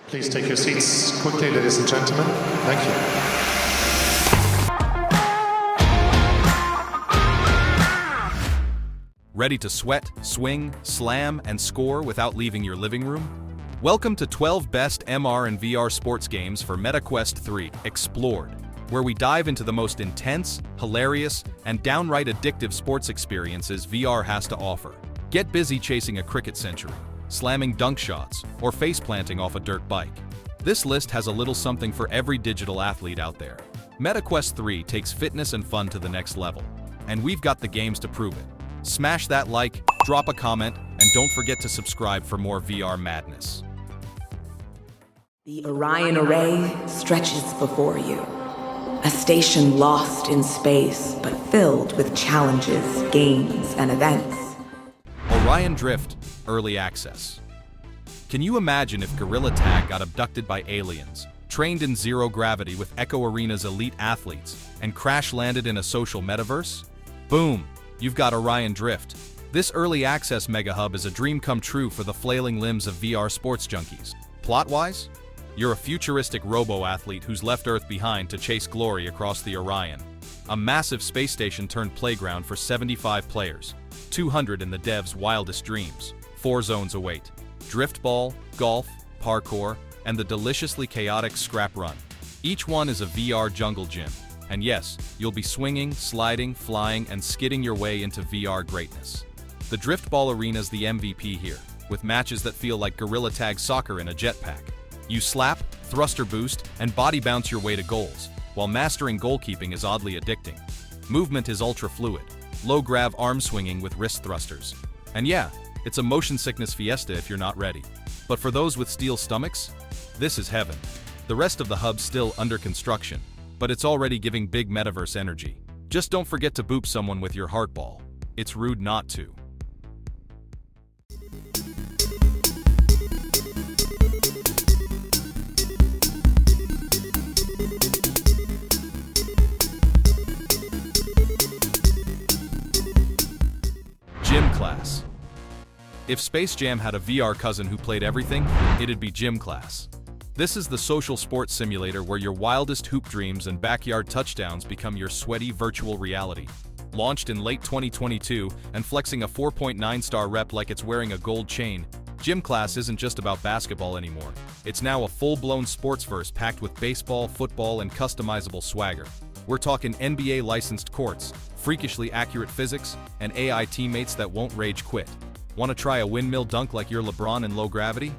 Please take your seats quickly, ladies and gentlemen. Thank you. Ready to sweat, swing, slam, and score without leaving your living room? Welcome to 12 Best MR and VR Sports Games for MetaQuest 3 Explored, where we dive into the most intense, hilarious, and downright addictive sports experiences VR has to offer. Get busy chasing a cricket century, slamming dunk shots, or face-planting off a dirt bike. This list has a little something for every digital athlete out there. MetaQuest 3 takes fitness and fun to the next level, and we've got the games to prove it. Smash that like, drop a comment, and don't forget to subscribe for more VR madness. The Orion array stretches before you. A station lost in space, but filled with challenges, games, and events. Orion Drift Early Access. Can you imagine if Gorilla Tag got abducted by aliens, trained in zero gravity with Echo Arena's elite athletes, and crash-landed in a social metaverse? Boom! You've got Orion Drift. This early access mega hub is a dream come true for the flailing limbs of VR sports junkies. Plot-wise? You're a futuristic robo-athlete who's left Earth behind to chase glory across the Orion. A massive space station turned playground for 75 players, 200 in the devs' wildest dreams. 4 zones await: driftball, golf, parkour, and the deliciously chaotic scrap run. Each one is a VR jungle gym. And yes, you'll be swinging, sliding, flying, and skidding your way into VR greatness. The Driftball Arena's the MVP here, with matches that feel like Gorilla Tag soccer in a jetpack. You slap, thruster boost, and body bounce your way to goals, while mastering goalkeeping is oddly addicting. Movement is ultra-fluid, low-grav arm swinging with wrist thrusters. And yeah, it's a motion sickness fiesta if you're not ready. But for those with steel stomachs, this is heaven. The rest of the hub's still under construction, but it's already giving big metaverse energy. Just don't forget to boop someone with your heart ball. It's rude not to. Gym class. If Space Jam had a VR cousin who played everything, it'd be gym class. This is the social sports simulator where your wildest hoop dreams and backyard touchdowns become your sweaty virtual reality. Launched in late 2022 and flexing a 4.9-star rep like it's wearing a gold chain, Gym Class isn't just about basketball anymore. It's now a full-blown sportsverse packed with baseball, football, and customizable swagger. We're talking NBA-licensed courts, freakishly accurate physics, and AI teammates that won't rage quit. Want to try a windmill dunk like you're LeBron in low gravity?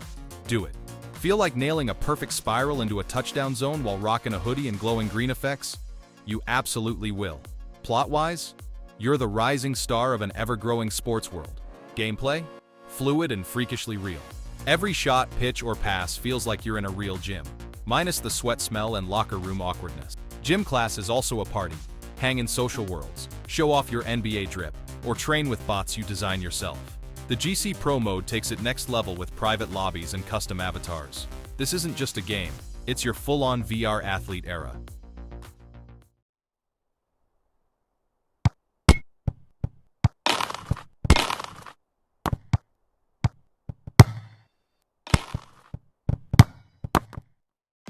Do it. Feel like nailing a perfect spiral into a touchdown zone while rocking a hoodie and glowing green effects? You absolutely will. Plot-wise, you're the rising star of an ever-growing sports world. Gameplay? Fluid and freakishly real. Every shot, pitch, or pass feels like you're in a real gym, minus the sweat smell and locker room awkwardness. Gym Class is also a party. Hang in social worlds, show off your NBA drip, or train with bots you design yourself. The GC Pro mode takes it next level with private lobbies and custom avatars. This isn't just a game, it's your full-on VR athlete era.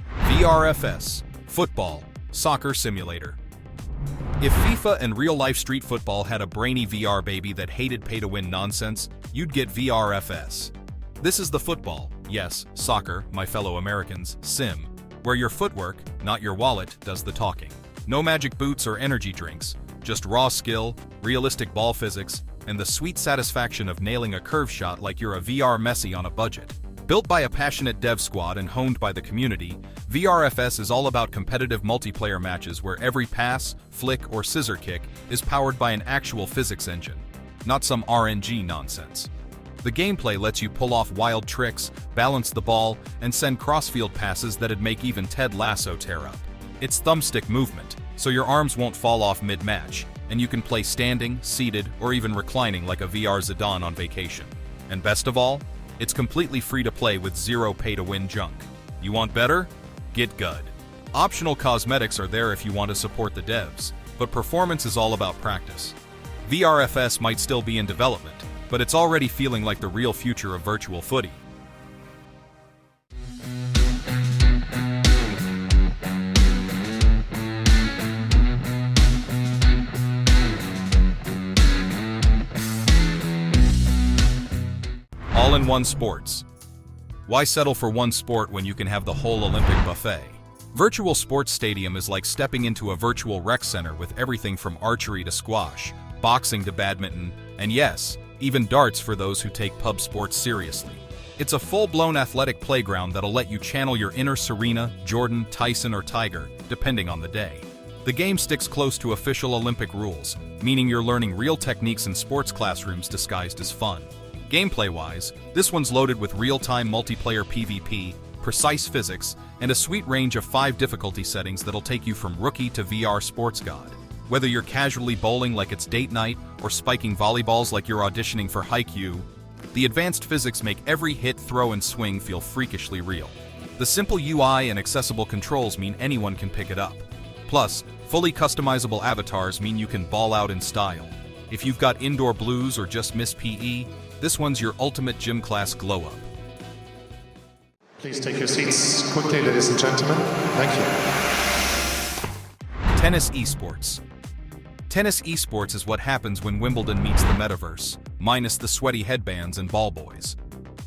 VRFS, Football, Soccer Simulator. If FIFA and real-life street football had a brainy VR baby that hated pay-to-win nonsense, you'd get VRFS. This is the football, yes, soccer, my fellow Americans, sim, where your footwork, not your wallet, does the talking. No magic boots or energy drinks, just raw skill, realistic ball physics, and the sweet satisfaction of nailing a curve shot like you're a VR Messi on a budget. Built by a passionate dev squad and honed by the community, VRFS is all about competitive multiplayer matches where every pass, flick, or scissor kick is powered by an actual physics engine, not some RNG nonsense. The gameplay lets you pull off wild tricks, balance the ball, and send crossfield passes that'd make even Ted Lasso tear up. It's thumbstick movement, so your arms won't fall off mid-match, and you can play standing, seated, or even reclining like a VR Zidane on vacation. And best of all, it's completely free to play with zero pay-to-win junk. You want better? Get good. Optional cosmetics are there if you want to support the devs, but performance is all about practice. VRFS might still be in development, but it's already feeling like the real future of virtual footy. All-in-one sports. Why settle for one sport when you can have the whole Olympic buffet? Virtual Sports Stadium is like stepping into a virtual rec center with everything from archery to squash, boxing to badminton, and yes, even darts for those who take pub sports seriously. It's a full-blown athletic playground that'll let you channel your inner Serena, Jordan, Tyson, or Tiger, depending on the day. The game sticks close to official Olympic rules, meaning you're learning real techniques in sports classrooms disguised as fun. Gameplay-wise, this one's loaded with real-time multiplayer PvP, precise physics, and a sweet range of 5 difficulty settings that'll take you from rookie to VR sports god. Whether you're casually bowling like it's date night or spiking volleyballs like you're auditioning for Haikyuu, the advanced physics make every hit, throw, and swing feel freakishly real. The simple UI and accessible controls mean anyone can pick it up. Plus, fully customizable avatars mean you can ball out in style. If you've got indoor blues or just miss PE, this one's your ultimate gym class glow-up. Please take your seats quickly, ladies and gentlemen. Thank you. Tennis Esports. Tennis Esports is what happens when Wimbledon meets the metaverse, minus the sweaty headbands and ball boys.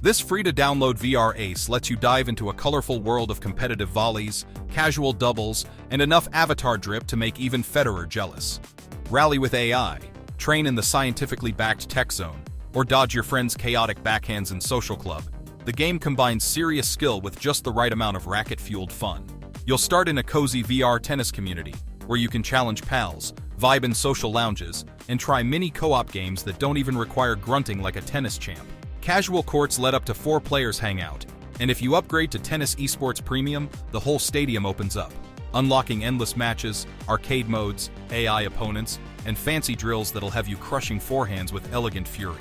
This free-to-download VR ace lets you dive into a colorful world of competitive volleys, casual doubles, and enough avatar drip to make even Federer jealous. Rally with AI, train in the scientifically backed tech zone, or dodge your friend's chaotic backhands in Social Club. The game combines serious skill with just the right amount of racket-fueled fun. You'll start in a cozy VR tennis community, where you can challenge pals, vibe in social lounges, and try mini co-op games that don't even require grunting like a tennis champ. Casual courts let up to 4 players hang out, and if you upgrade to Tennis Esports Premium, the whole stadium opens up, unlocking endless matches, arcade modes, AI opponents, and fancy drills that'll have you crushing forehands with elegant fury.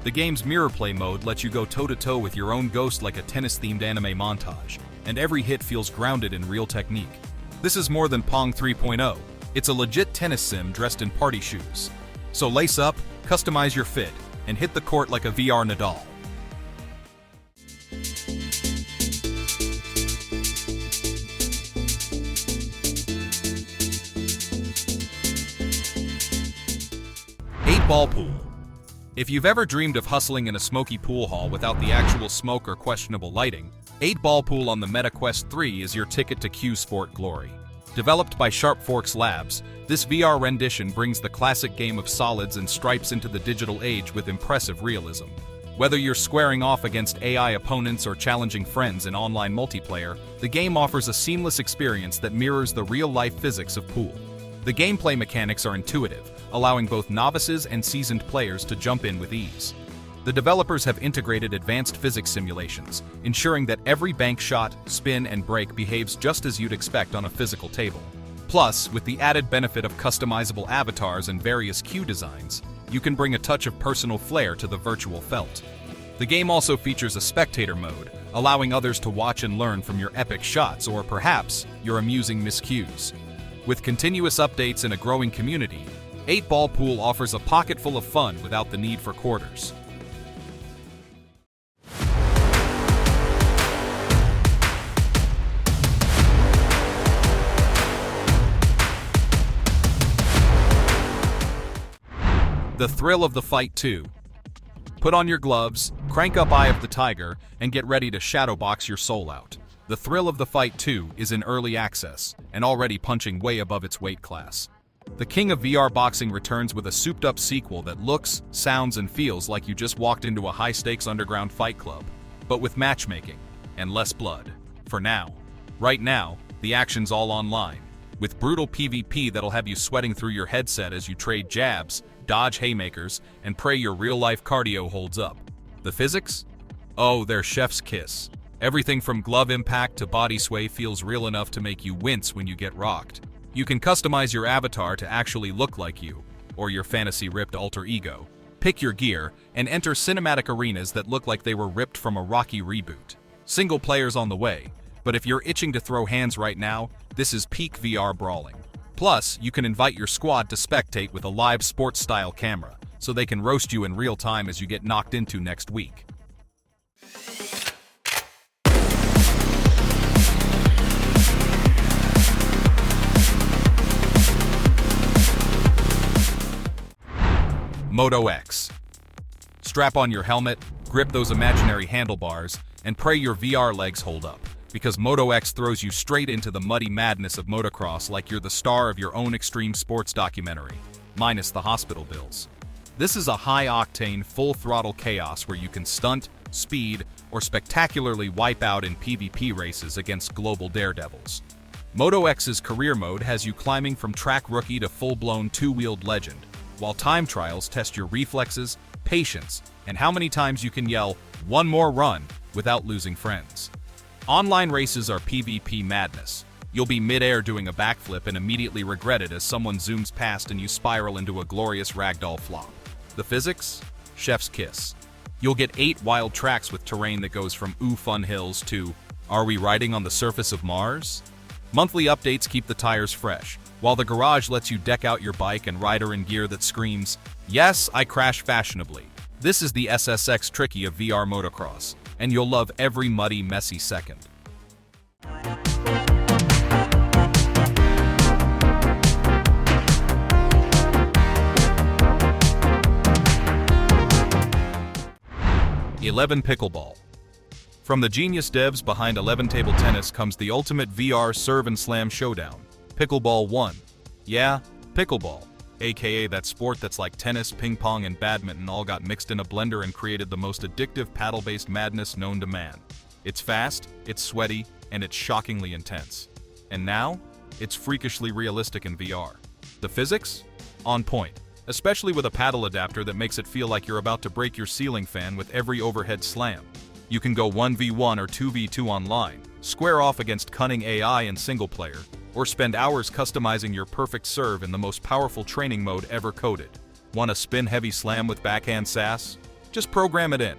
The game's mirror play mode lets you go toe-to-toe with your own ghost like a tennis-themed anime montage, and every hit feels grounded in real technique. This is more than Pong 3.0. It's a legit tennis sim dressed in party shoes. So lace up, customize your fit, and hit the court like a VR Nadal. Paintball pool. If you've ever dreamed of hustling in a smoky pool hall without the actual smoke or questionable lighting, 8-Ball Pool on the MetaQuest 3 is your ticket to Q Sport glory. Developed by Sharp Forks Labs, this VR rendition brings the classic game of solids and stripes into the digital age with impressive realism. Whether you're squaring off against AI opponents or challenging friends in online multiplayer, the game offers a seamless experience that mirrors the real-life physics of pool. The gameplay mechanics are intuitive, allowing both novices and seasoned players to jump in with ease. The developers have integrated advanced physics simulations, ensuring that every bank shot, spin, and break behaves just as you'd expect on a physical table. Plus, with the added benefit of customizable avatars and various cue designs, you can bring a touch of personal flair to the virtual felt. The game also features a spectator mode, allowing others to watch and learn from your epic shots or perhaps your amusing miscues. With continuous updates and a growing community, 8-Ball Pool offers a pocket full of fun without the need for quarters. The thrill of the fight 2. Put on your gloves, crank up Eye of the Tiger, and get ready to shadowbox your soul out. The thrill of the fight 2 is in early access, and already punching way above its weight class. The king of VR boxing returns with a souped-up sequel that looks, sounds, and feels like you just walked into a high-stakes underground fight club, but with matchmaking, and less blood. For now. Right now, the action's all online, with brutal PvP that'll have you sweating through your headset as you trade jabs, dodge haymakers, and pray your real-life cardio holds up. The physics? Oh, they're chef's kiss. Everything from glove impact to body sway feels real enough to make you wince when you get rocked. You can customize your avatar to actually look like you, or your fantasy-ripped alter ego. Pick your gear, and enter cinematic arenas that look like they were ripped from a Rocky reboot. Single players on the way, but if you're itching to throw hands right now, this is peak VR brawling. Plus, you can invite your squad to spectate with a live sports-style camera, so they can roast you in real time as you get knocked into next week. MotoX. Strap on your helmet, grip those imaginary handlebars, and pray your VR legs hold up, because MotoX throws you straight into the muddy madness of motocross like you're the star of your own extreme sports documentary, minus the hospital bills. This is a high-octane, full-throttle chaos where you can stunt, speed, or spectacularly wipe out in PvP races against global daredevils. MotoX's career mode has you climbing from track rookie to full-blown two-wheeled legend, while time trials test your reflexes, patience, and how many times you can yell, "One more run," without losing friends. Online races are PvP madness. You'll be mid-air doing a backflip and immediately regret it as someone zooms past and you spiral into a glorious ragdoll flop. The physics? Chef's kiss. You'll get 8 wild tracks with terrain that goes from ooh fun hills to, are we riding on the surface of Mars? Monthly updates keep the tires fresh, while the garage lets you deck out your bike and rider in gear that screams, yes, I crash fashionably. This is the SSX Tricky of VR motocross, and you'll love every muddy, messy second. Pickleball. From the genius devs behind 11 Table Tennis comes the ultimate VR serve and slam showdown, Pickleball 1. Yeah, pickleball, aka that sport that's like tennis, ping pong, and badminton all got mixed in a blender and created the most addictive paddle-based madness known to man. It's fast, it's sweaty, and it's shockingly intense. And now, it's freakishly realistic in VR. The physics? On point. Especially with a paddle adapter that makes it feel like you're about to break your ceiling fan with every overhead slam. You can go 1v1 or 2v2 online, square off against cunning AI in single player, or spend hours customizing your perfect serve in the most powerful training mode ever coded. Want a spin-heavy slam with backhand sass? Just program it in.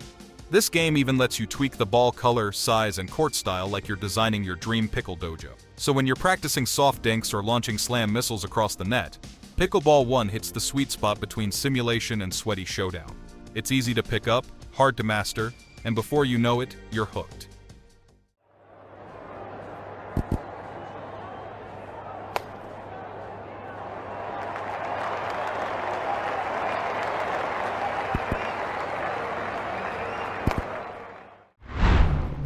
This game even lets you tweak the ball color, size, and court style like you're designing your dream pickle dojo. So when you're practicing soft dinks or launching slam missiles across the net, Pickleball 1 hits the sweet spot between simulation and sweaty showdown. It's easy to pick up, hard to master, and before you know it, you're hooked.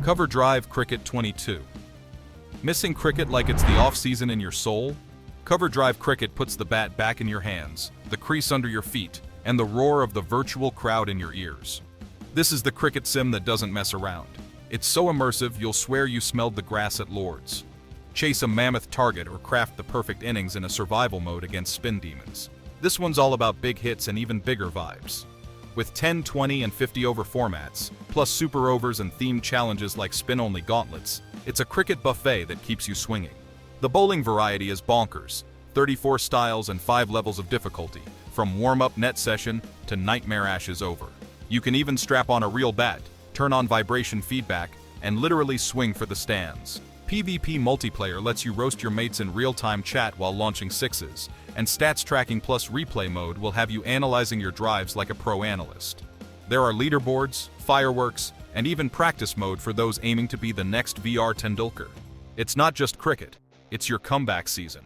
Cover Drive Cricket 22. Missing cricket like it's the off-season in your soul? Cover Drive Cricket puts the bat back in your hands, the crease under your feet, and the roar of the virtual crowd in your ears. This is the cricket sim that doesn't mess around. It's so immersive you'll swear you smelled the grass at Lord's. Chase a mammoth target or craft the perfect innings in a survival mode against spin demons. This one's all about big hits and even bigger vibes. With 10, 20, and 50 over formats, plus super overs and themed challenges like spin-only gauntlets, it's a cricket buffet that keeps you swinging. The bowling variety is bonkers, 34 styles and 5 levels of difficulty, from warm-up net session to nightmare ashes over. You can even strap on a real bat, turn on vibration feedback, and literally swing for the stands. PvP multiplayer lets you roast your mates in real-time chat while launching sixes, and stats tracking plus replay mode will have you analyzing your drives like a pro analyst. There are leaderboards, fireworks, and even practice mode for those aiming to be the next VR Tendulkar. It's not just cricket. It's your comeback season.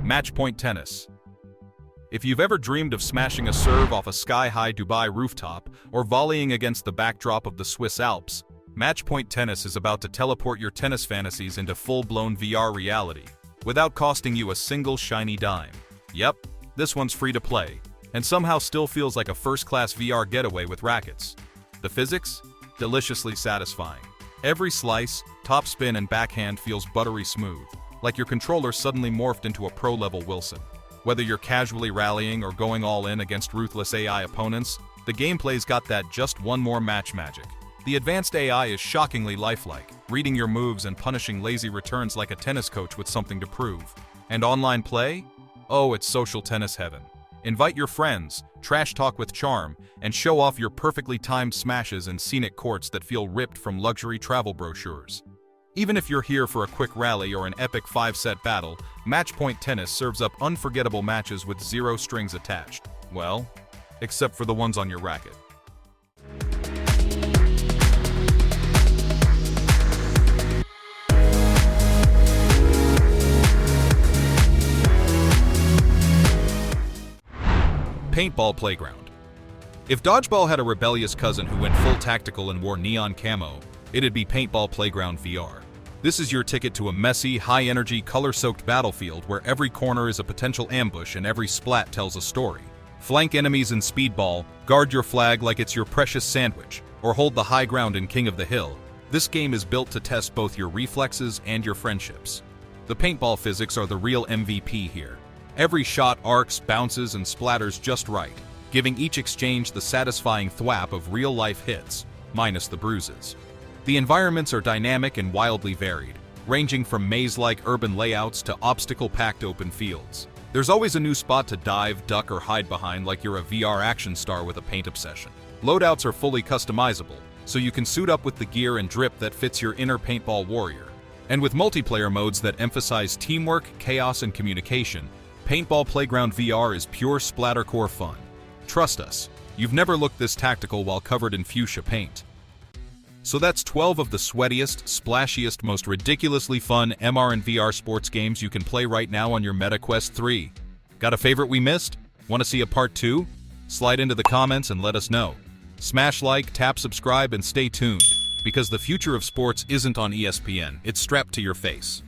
Matchpoint Tennis. If you've ever dreamed of smashing a serve off a sky-high Dubai rooftop or volleying against the backdrop of the Swiss Alps, Matchpoint Tennis is about to teleport your tennis fantasies into full-blown VR reality, without costing you a single shiny dime. Yep, this one's free to play, and somehow still feels like a first-class VR getaway with rackets. The physics? Deliciously satisfying. Every slice, top spin, and backhand feels buttery smooth, like your controller suddenly morphed into a pro-level Wilson. Whether you're casually rallying or going all in against ruthless AI opponents, the gameplay's got that just one more match magic. The advanced AI is shockingly lifelike, reading your moves and punishing lazy returns like a tennis coach with something to prove. And online play? Oh, it's social tennis heaven. Invite your friends, trash talk with charm, and show off your perfectly timed smashes in scenic courts that feel ripped from luxury travel brochures. Even if you're here for a quick rally or an epic 5-set battle, Matchpoint Tennis serves up unforgettable matches with zero strings attached. Well, except for the ones on your racket. Paintball Playground. If Dodgeball had a rebellious cousin who went full tactical and wore neon camo, it'd be Paintball Playground VR. This is your ticket to a messy, high-energy, color-soaked battlefield where every corner is a potential ambush and every splat tells a story. Flank enemies in Speedball, guard your flag like it's your precious sandwich, or hold the high ground in King of the Hill. This game is built to test both your reflexes and your friendships. The paintball physics are the real MVP here. Every shot arcs, bounces, and splatters just right, giving each exchange the satisfying thwap of real-life hits, minus the bruises. The environments are dynamic and wildly varied, ranging from maze-like urban layouts to obstacle-packed open fields. There's always a new spot to dive, duck, or hide behind like you're a VR action star with a paint obsession. Loadouts are fully customizable, so you can suit up with the gear and drip that fits your inner paintball warrior. And with multiplayer modes that emphasize teamwork, chaos, and communication, Paintball Playground VR is pure splattercore fun. Trust us, you've never looked this tactical while covered in fuchsia paint. So that's 12 of the sweatiest, splashiest, most ridiculously fun MR and VR sports games you can play right now on your Meta Quest 3. Got a favorite we missed? Want to see a part 2? Slide into the comments and let us know. Smash like, tap subscribe, and stay tuned, because the future of sports isn't on ESPN, it's strapped to your face.